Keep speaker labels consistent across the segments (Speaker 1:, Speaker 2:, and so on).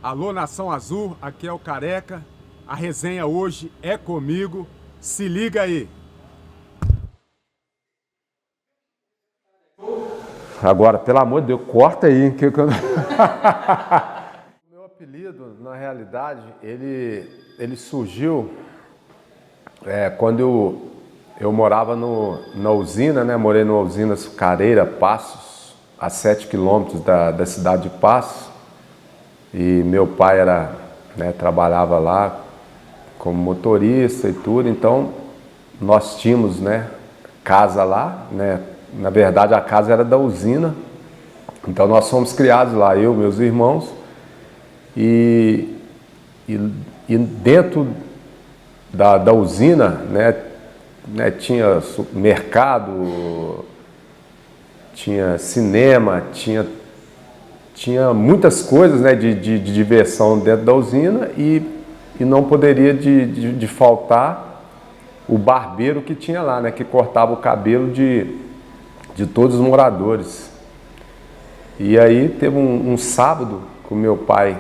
Speaker 1: Alô, Nação Azul, aqui é o Careca. A resenha hoje é comigo. Se liga aí.
Speaker 2: Agora, pelo amor de Deus, corta aí. O meu apelido, na realidade, ele surgiu quando eu morava na usina, né? Morei numa usina açucareira, Passos, a 7 quilômetros da cidade de Passos. E meu pai trabalhava lá como motorista e tudo, então nós tínhamos, né, casa lá, né? Na verdade a casa era da usina, então nós fomos criados lá, eu, meus irmãos, e dentro da usina, né, tinha mercado, tinha cinema, tinha muitas coisas, né, de diversão dentro da usina e não poderia de faltar o barbeiro que tinha lá, né, que cortava o cabelo de todos os moradores. E aí teve um sábado que o meu pai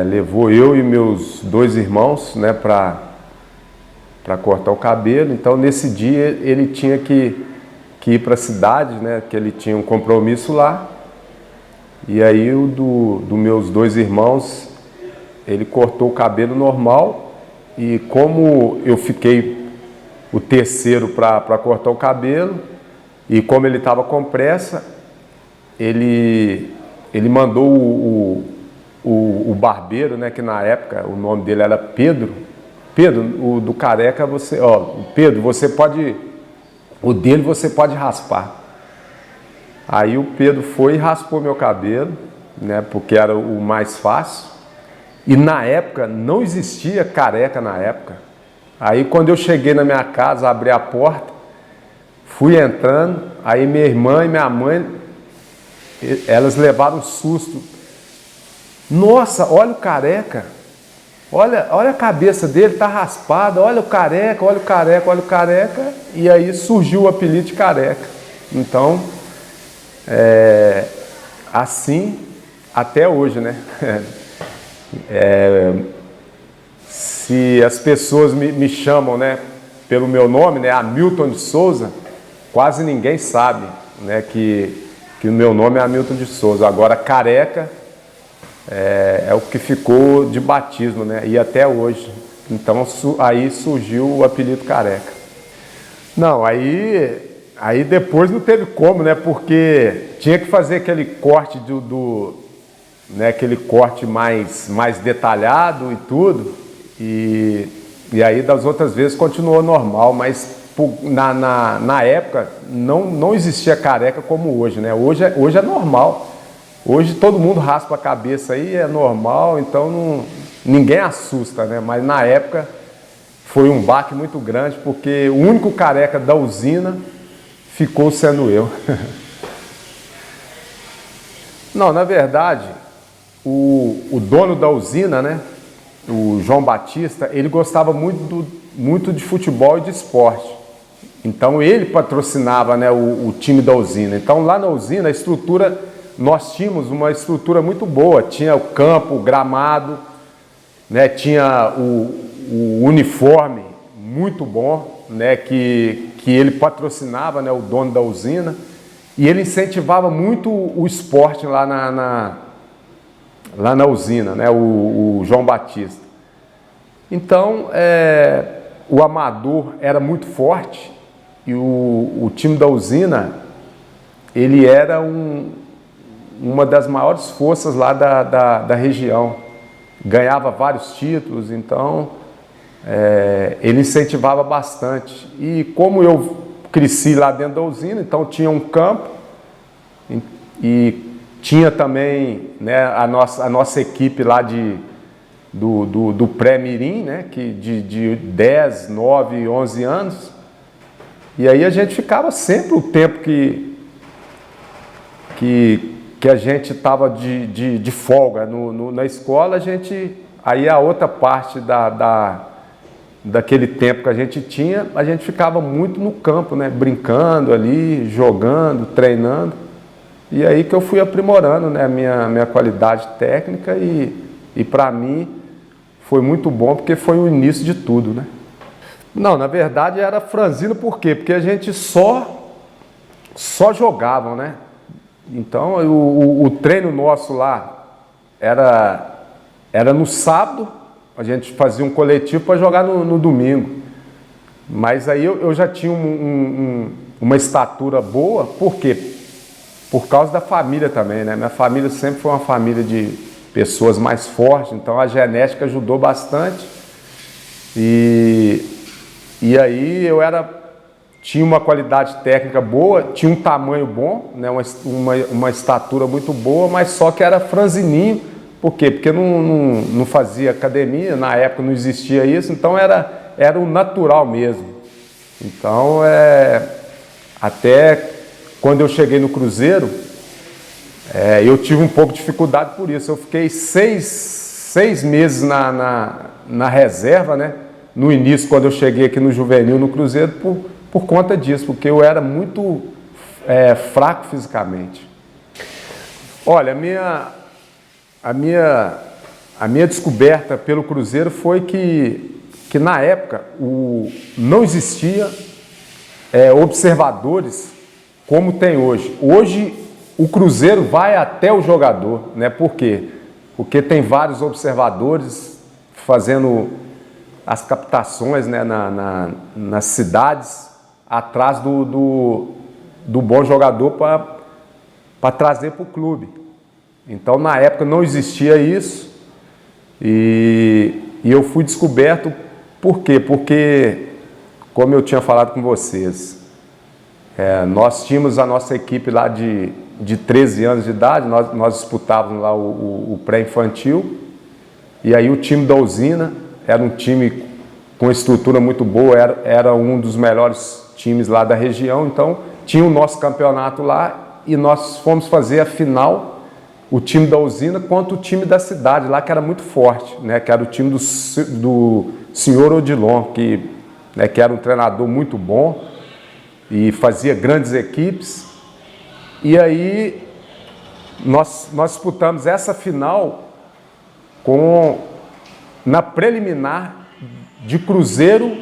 Speaker 2: levou eu e meus dois irmãos, né, para cortar o cabelo. Então nesse dia ele tinha que ir para a cidade, né, que ele tinha um compromisso lá. E aí o do meus dois irmãos, ele cortou o cabelo normal, e como eu fiquei o terceiro para cortar o cabelo, e como ele estava com pressa, ele mandou o barbeiro, né, que na época o nome dele era Pedro. Pedro, o do Careca, Pedro, você pode, o dele você pode raspar. Aí o Pedro foi e raspou meu cabelo, né, porque era o mais fácil. E na época, não existia careca na época. Aí quando eu cheguei na minha casa, abri a porta, fui entrando, aí minha irmã e minha mãe, elas levaram um susto. Nossa, olha o careca, olha a cabeça dele, tá raspada, olha o careca, olha o careca, olha o careca. E aí surgiu o apelido de Careca. Então, assim até hoje, né? Se as pessoas me chamam, né, pelo meu nome, né, Hamilton de Souza, quase ninguém sabe, né, que o meu nome é Hamilton de Souza. Agora Careca é o que ficou de batismo, né, e até hoje. Então aí surgiu o apelido Careca. Não, aí depois não teve como, né, porque tinha que fazer aquele corte né, aquele corte mais detalhado e tudo, e aí das outras vezes continuou normal, mas na época não existia careca como hoje, né? Hoje é normal, hoje todo mundo raspa a cabeça aí, é normal, então ninguém assusta, né? Mas na época foi um baque muito grande, porque o único careca da usina ficou sendo eu. Não, na verdade, o dono da usina, né, o João Batista, ele gostava muito de futebol e de esporte. Então ele patrocinava, né, o time da usina. Então lá na usina, nós tínhamos uma estrutura muito boa. Tinha o campo, o gramado, né, tinha o uniforme muito bom, né, que ele patrocinava, né, o dono da usina. E ele incentivava muito o esporte lá na usina, né, o João Batista. Então, o amador era muito forte, e o time da usina, ele era uma das maiores forças lá da região. Ganhava vários títulos, então ele incentivava bastante. E como eu cresci lá dentro da usina, então tinha um campo e tinha também, né, a nossa equipe lá do pré-mirim, né, de 10, 9, 11 anos. E aí a gente ficava sempre o tempo que a gente estava de folga na escola, aí a outra parte daquele tempo que a gente tinha, a gente ficava muito no campo, né, brincando ali, jogando, treinando. E aí que eu fui aprimorando, né, a minha qualidade técnica e para mim foi muito bom porque foi o início de tudo, né? Não, na verdade era franzino por quê? Porque a gente só jogava, né? Então o treino nosso lá era no sábado, a gente fazia um coletivo para jogar no domingo. Mas aí eu já tinha uma estatura boa, por quê? Por causa da família também, né? Minha família sempre foi uma família de pessoas mais fortes, então a genética ajudou bastante. E aí tinha uma qualidade técnica boa, tinha um tamanho bom, né? uma estatura muito boa, mas só que era franzininho. Por quê? Porque não fazia academia, na época não existia isso, então era o natural mesmo. Então, até quando eu cheguei no Cruzeiro, eu tive um pouco de dificuldade por isso. Eu fiquei seis meses na reserva, né? No início, quando eu cheguei aqui no Juvenil, no Cruzeiro, por conta disso, porque eu era muito fraco fisicamente. Olha, a minha descoberta pelo Cruzeiro foi que na época não existia observadores como tem hoje. Hoje o Cruzeiro vai até o jogador, né? Por quê? Porque tem vários observadores fazendo as captações, né, nas cidades atrás do bom jogador para trazer para o clube. Então na época não existia isso e eu fui descoberto. Por quê? Porque, como eu tinha falado com vocês, nós tínhamos a nossa equipe lá de 13 anos de idade, nós disputávamos lá o pré-infantil, e aí o time da usina era um time com estrutura muito boa, era um dos melhores times lá da região, então tinha o nosso campeonato lá e nós fomos fazer a final, o time da usina contra o time da cidade lá, que era muito forte, né, que era o time do senhor Odilon, que era um treinador muito bom e fazia grandes equipes. E aí nós disputamos essa final na preliminar de Cruzeiro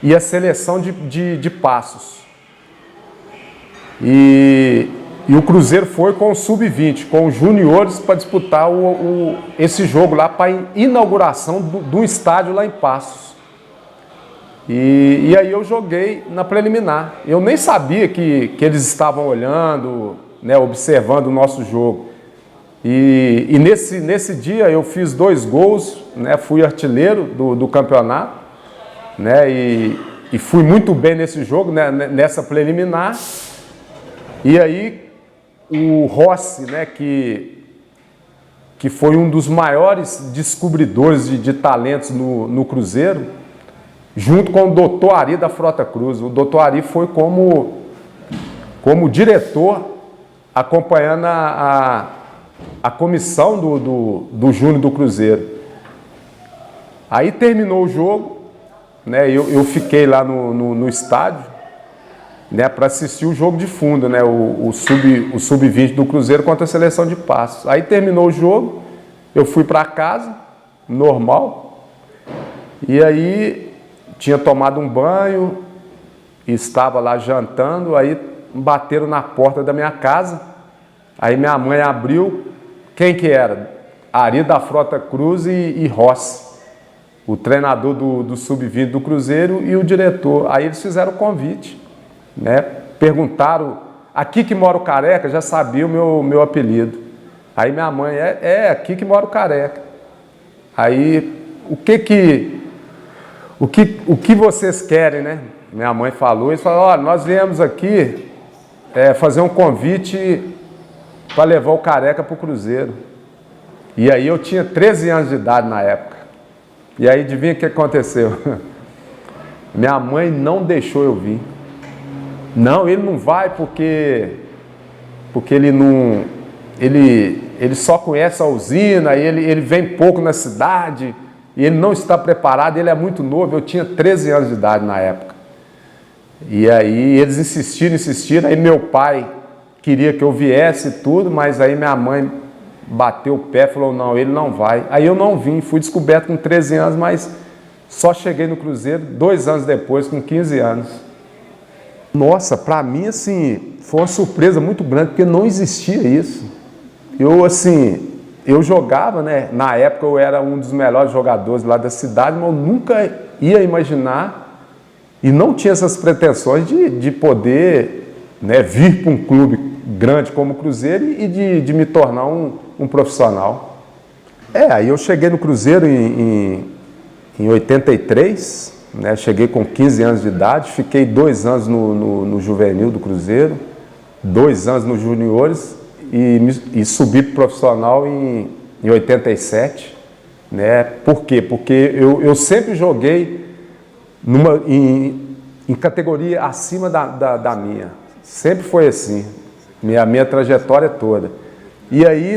Speaker 2: e a seleção de Passos. E o Cruzeiro foi com o Sub-20, com os juniores, para disputar esse jogo lá, para a inauguração do estádio lá em Passos. E aí eu joguei na preliminar. Eu nem sabia que eles estavam olhando, né, observando o nosso jogo. E nesse dia eu fiz 2 gols, né, fui artilheiro do campeonato, né, e fui muito bem nesse jogo, né, nessa preliminar. E aí o Rossi, né, que foi um dos maiores descobridores de talentos no Cruzeiro, junto com o doutor Ari da Frota Cruz. O doutor Ari foi como diretor, acompanhando a comissão do Júnior do Cruzeiro. Aí terminou o jogo, né, eu fiquei lá no estádio, né, para assistir o jogo de fundo, né, o Sub-20 do Cruzeiro contra a seleção de Passos. Aí terminou o jogo, eu fui para casa, normal, e aí tinha tomado um banho, estava lá jantando, aí bateram na porta da minha casa, aí minha mãe abriu, quem que era? Ari da Frota Cruz e Rossi, o treinador do Sub-20 do Cruzeiro e o diretor. Aí eles fizeram o convite, né? Perguntaram, aqui que mora o Careca, já sabia o meu apelido. Aí minha mãe, aqui que mora o Careca. Aí, o que vocês querem, né? Minha mãe falou, eles falaram, olha, nós viemos aqui fazer um convite para levar o Careca para o Cruzeiro. E aí eu tinha 13 anos de idade na época. E aí adivinha o que aconteceu? Minha mãe não deixou eu vir. Não, ele não vai porque ele não... Ele só conhece a usina, ele vem pouco na cidade, e ele não está preparado, ele é muito novo. Eu tinha 13 anos de idade na época. E aí eles insistiram, aí meu pai, queria que eu viesse e tudo, mas aí minha mãe bateu o pé e falou, não, ele não vai. Aí eu não vim, fui descoberto com 13 anos, mas só cheguei no Cruzeiro 2 anos depois, com 15 anos. Nossa, para mim, assim, foi uma surpresa muito grande, porque não existia isso. Eu jogava, né? Na época eu era um dos melhores jogadores lá da cidade, mas eu nunca ia imaginar e não tinha essas pretensões de poder, né, vir para um clube grande como o Cruzeiro e de me tornar um profissional. Aí eu cheguei no Cruzeiro em 83, né? Cheguei com 15 anos de idade, fiquei 2 anos no juvenil do Cruzeiro, 2 anos nos juniores e subi para o profissional em 87. Né? Por quê? Porque eu sempre joguei em categoria acima da minha. Sempre foi assim, minha trajetória toda. E aí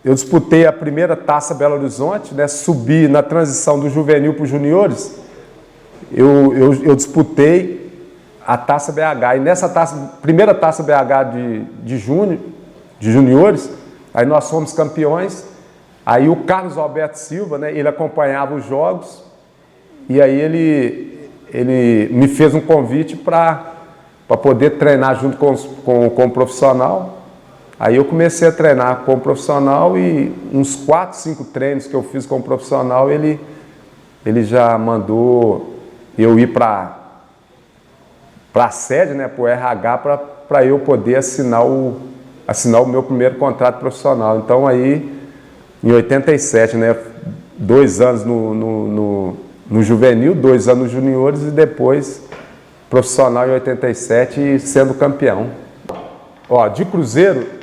Speaker 2: eu disputei a primeira Taça Belo Horizonte, né? Subi na transição do juvenil para os juniores. Eu disputei a Taça BH. E nessa primeira Taça BH de juniores, aí nós fomos campeões. Aí o Carlos Alberto Silva, né? Ele acompanhava os jogos. E aí ele me fez um convite para poder treinar junto com o profissional. Aí eu comecei a treinar com o profissional e uns 4, 5 treinos que eu fiz com o profissional, ele já mandou eu ir para a sede, né, para o RH, para eu poder assinar o meu primeiro contrato profissional. Então aí, em 87, né, 2 anos no juvenil, 2 anos nos juniores e depois profissional em 87 e sendo campeão. De Cruzeiro,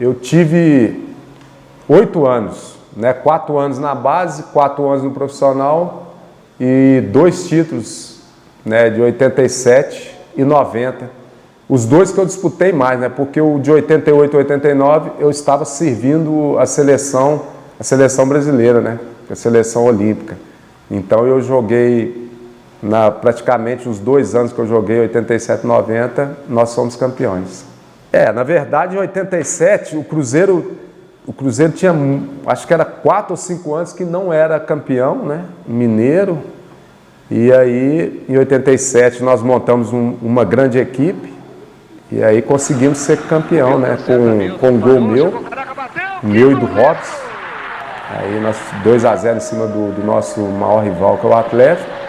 Speaker 2: eu tive 8 anos, né? 4 anos na base, 4 anos no profissional e 2 títulos, né? De 87 e 90. Os 2 que eu disputei mais, né? Porque o de 88 e 89 eu estava servindo a seleção brasileira, né? A seleção olímpica. Então eu joguei praticamente os 2 anos que eu joguei, 87 e 90, nós fomos campeões. Na verdade, em 87, o Cruzeiro tinha, acho que era 4 ou 5 anos que não era campeão, né? Mineiro. E aí, em 87, nós montamos uma grande equipe e aí conseguimos ser campeão, né? Com um gol meu e do Robson. Aí nós 2-0 em cima do nosso maior rival, que é o Atlético.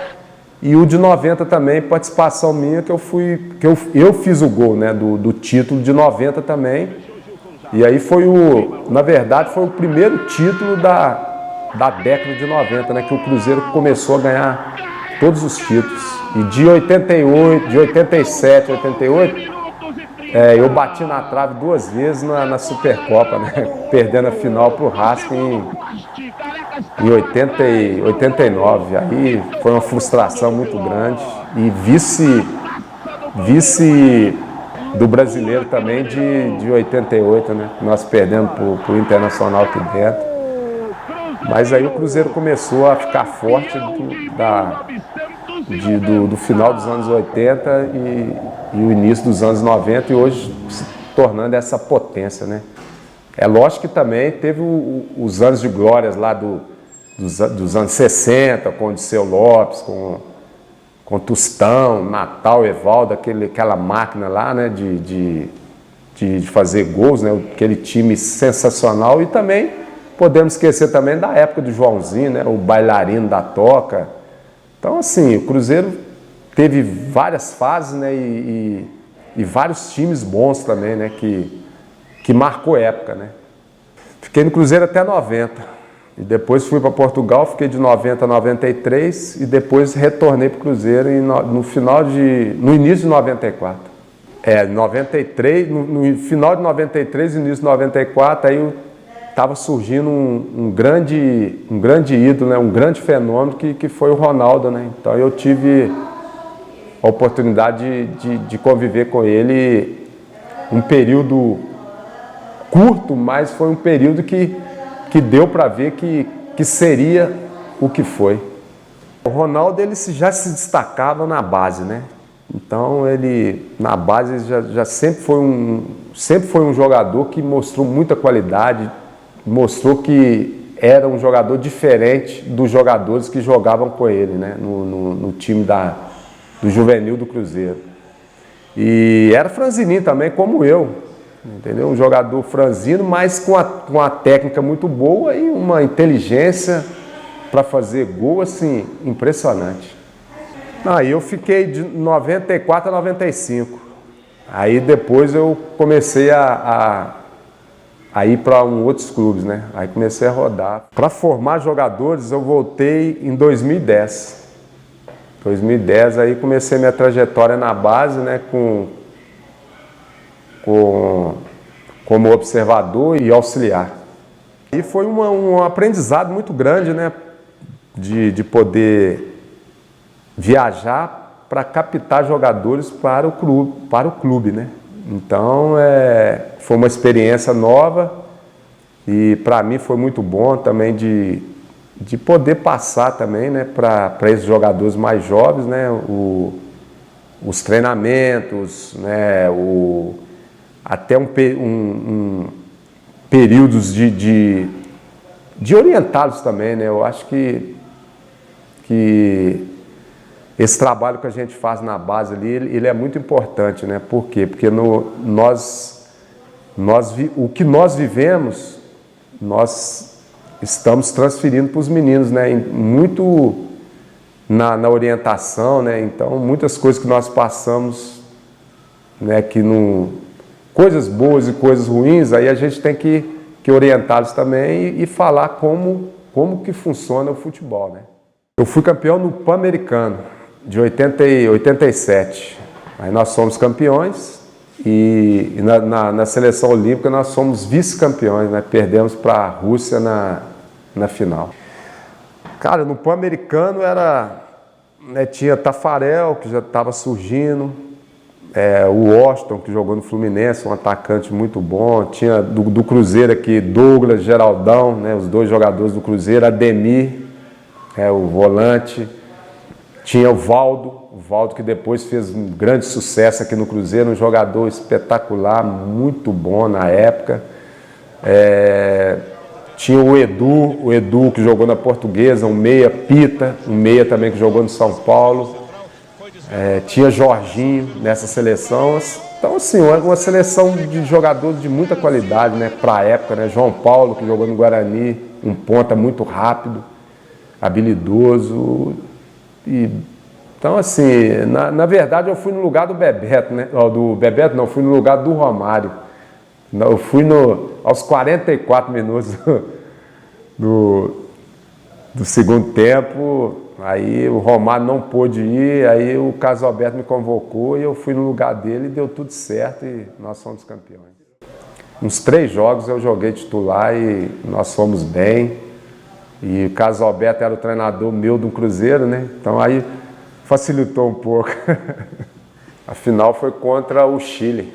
Speaker 2: E o de 90 também, participação minha, que eu fiz o gol, né, do título de 90 também. E aí na verdade, foi o primeiro título da década de 90, né, que o Cruzeiro começou a ganhar todos os títulos. E de 88, de 87, 88, eu bati na trave 2 vezes na Supercopa, né, perdendo a final para o Racing em 89, aí foi uma frustração muito grande e vice do brasileiro também de 88, né? Nós perdemos para o Internacional aqui dentro. Mas aí o Cruzeiro começou a ficar forte do final dos anos 80 e o início dos anos 90 e hoje se tornando essa potência, né? É lógico que também teve os anos de glórias lá dos anos 60, com o Diceu Lopes, com Tostão, Natal, Evaldo, aquela máquina lá, né, de fazer gols, né, aquele time sensacional. E também podemos esquecer também da época do Joãozinho, né, o bailarino da toca. Então, assim, o Cruzeiro teve várias fases, né, e vários times bons também, né, que marcou época, né. Fiquei no Cruzeiro até 90. E depois fui para Portugal, fiquei de 90 a 93 e depois retornei para o Cruzeiro no início de 94. 93, no final de 93 e início de 94, aí estava surgindo um grande ídolo, né, um grande fenômeno que foi o Ronaldo, né? Então eu tive a oportunidade de conviver com ele um período curto, mas foi um período que deu para ver que seria o que foi. O Ronaldo já se destacava na base, né? Então ele, na base, já sempre foi um jogador que mostrou muita qualidade, mostrou que era um jogador diferente dos jogadores que jogavam com ele, né, no time do juvenil do Cruzeiro. E era franzininho também, como eu, entendeu? Um jogador franzino, mas com a técnica muito boa e uma inteligência para fazer gol, assim, impressionante. Aí eu fiquei de 94 a 95. Aí depois eu comecei a ir para outros clubes, né? Aí comecei a rodar. Para formar jogadores eu voltei em 2010. 2010 aí comecei minha trajetória na base, né? Como observador e auxiliar. E foi um aprendizado muito grande, né? De poder viajar para captar jogadores para o clube, né? Então foi uma experiência nova e para mim foi muito bom também de poder passar também, né, para esses jogadores mais jovens, né, os treinamentos, né, até períodos de orientá-los também, né? Eu acho que esse trabalho que a gente faz na base ali, ele é muito importante, né? Por quê? Porque o que nós vivemos, nós estamos transferindo para os meninos, né? Muito na orientação, né? Então, muitas coisas que nós passamos, né? Coisas boas e coisas ruins, aí a gente tem que orientá-los também e falar como que funciona o futebol, né? Eu fui campeão no Pan-Americano de 87. Aí nós fomos campeões e na seleção olímpica nós somos vice-campeões, né? Perdemos para a Rússia na final. Cara, no Pan-Americano né, tinha Tafarel, que já estava surgindo, o Washington, que jogou no Fluminense, um atacante muito bom, tinha do Cruzeiro aqui, Douglas, Geraldão, né, os dois jogadores do Cruzeiro, Ademir, o volante. Tinha o Valdo que depois fez um grande sucesso aqui no Cruzeiro, um jogador espetacular, muito bom na época. Tinha o Edu que jogou na Portuguesa, um meia Pita, um meia também que jogou no São Paulo. Tinha Jorginho nessa seleção. Então, assim, uma seleção de jogadores de muita qualidade, né, para a época, né? João Paulo, que jogou no Guarani, um ponta muito rápido, habilidoso. Então, assim, na verdade eu fui no lugar do Bebeto, né? Do Bebeto não, fui no lugar do Romário. Eu fui aos 44 minutos do segundo tempo, aí o Romário não pôde ir, aí o Carlos Alberto me convocou e eu fui no lugar dele e deu tudo certo e nós fomos campeões. Uns 3 jogos eu joguei titular e nós fomos bem. E o Carlos Alberto era o treinador meu do Cruzeiro, né? Então aí facilitou um pouco. A final foi contra o Chile.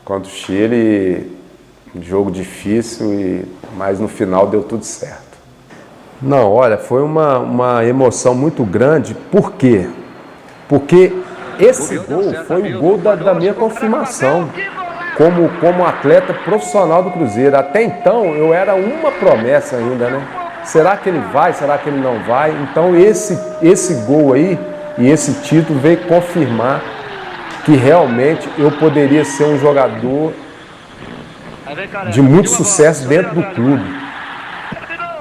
Speaker 2: Contra o Chile, um jogo difícil, mas no final deu tudo certo. Não, olha, foi uma emoção muito grande. Por quê? Porque esse gol foi o gol da minha confirmação como atleta profissional do Cruzeiro. Até então eu era uma promessa ainda, né? Será que ele vai? Será que ele não vai? Então esse gol aí e esse título veio confirmar que realmente eu poderia ser um jogador de muito sucesso dentro do clube.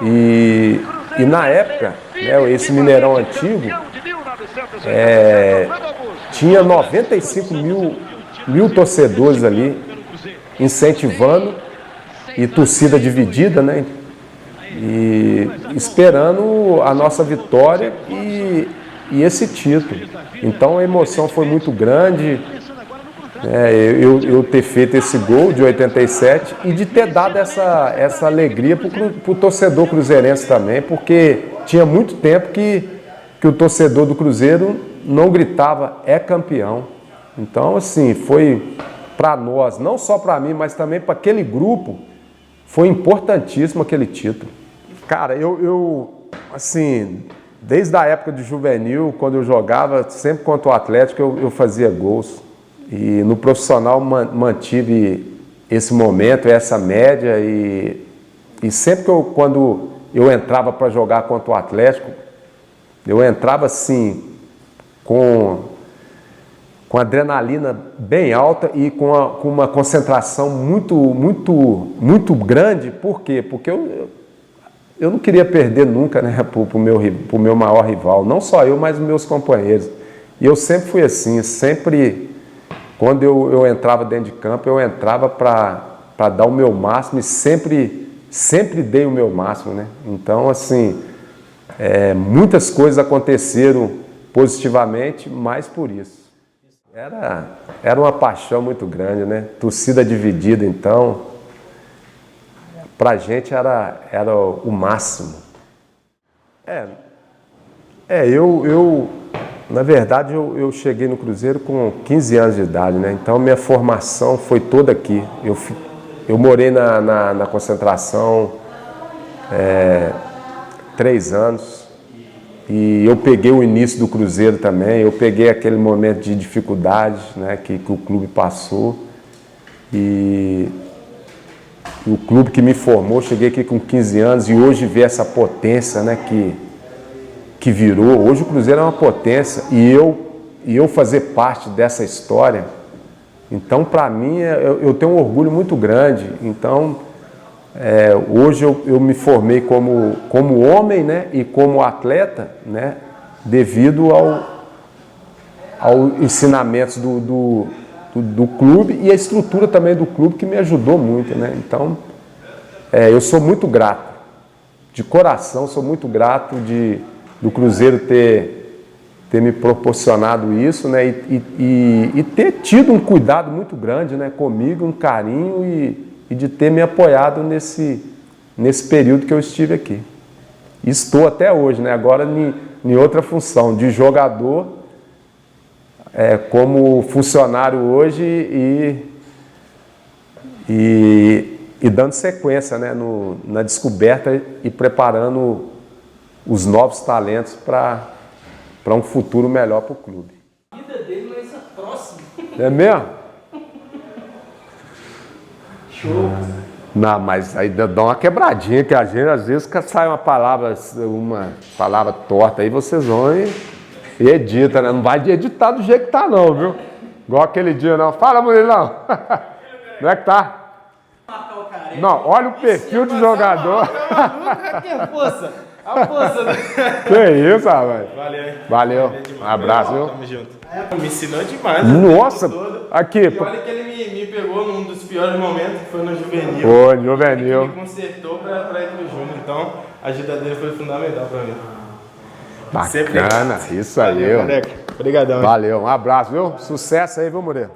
Speaker 2: E na época, né, esse Mineirão antigo tinha 95 mil torcedores ali incentivando e torcida dividida, né? E esperando a nossa vitória e esse título. Então a emoção foi muito grande, eu ter feito esse gol de 87 e de ter dado essa alegria para o torcedor cruzeirense também, porque tinha muito tempo que o torcedor do Cruzeiro não gritava "é campeão". Então, assim, foi para nós, não só para mim, mas também para aquele grupo, foi importantíssimo aquele título. Cara, assim, Desde a época de juvenil, quando eu jogava, sempre contra o Atlético, eu fazia gols. E no profissional mantive esse momento, essa média. E sempre quando eu entrava para jogar contra o Atlético, eu entrava assim, com adrenalina bem alta e com uma concentração muito grande. Por quê? Porque eu não queria perder nunca, né, pro meu maior rival. Não só eu, mas os meus companheiros. E eu sempre fui assim, sempre, quando eu entrava dentro de campo, eu entrava para dar o meu máximo e sempre dei o meu máximo, né? Então, assim, muitas coisas aconteceram positivamente, mas por isso. Era uma paixão muito grande, né? Torcida dividida, então, pra gente era o máximo. Na verdade, eu cheguei no Cruzeiro com 15 anos de idade, né? Então, minha formação foi toda aqui. Eu morei na concentração 3 anos. E eu peguei o início do Cruzeiro também, eu peguei aquele momento de dificuldade, né, que o clube passou. E o clube que me formou, cheguei aqui com 15 anos e hoje ver essa potência, né, que virou. Hoje o Cruzeiro é uma potência e eu fazer parte dessa história. Então, para mim, eu tenho um orgulho muito grande. Então, hoje eu me formei como homem, né, e como atleta, né, devido ao ensinamentos do clube e a estrutura também do clube que me ajudou muito, né. Então, eu sou muito grato, de coração sou muito grato do Cruzeiro ter me proporcionado isso, né, e ter tido um cuidado muito grande, né, comigo, um carinho e de ter me apoiado nesse período que eu estive aqui. Estou até hoje, né? Agora em outra função, de jogador, como funcionário hoje e dando sequência, né, na descoberta e preparando os novos talentos para um futuro melhor para o clube.
Speaker 3: A vida dele, mas é próximo.
Speaker 2: É mesmo?
Speaker 3: Show.
Speaker 2: Não, mas aí dá uma quebradinha, que a gente, às vezes sai uma palavra torta, aí vocês vão e edita, né? Não vai editar do jeito que tá não, viu? Igual aquele dia, não. Fala, Murilão! Como é que tá? Não, olha o perfil do jogador.
Speaker 3: Que força! A força!
Speaker 2: Que isso, rapaz? Valeu. Um abraço, viu?
Speaker 4: Tamo junto. Me ensinou demais.
Speaker 2: Nossa! Aqui.
Speaker 4: E olha que ele me pegou num dos piores momentos, que foi no juvenil.
Speaker 2: Foi, juvenil.
Speaker 4: Ele me consertou pra ir pro júnior. Então, a ajuda dele foi fundamental pra mim.
Speaker 2: Bacana, isso aí.
Speaker 4: Valeu, careca. Obrigadão.
Speaker 2: Valeu, um abraço, viu? Sucesso aí, viu, Moreira?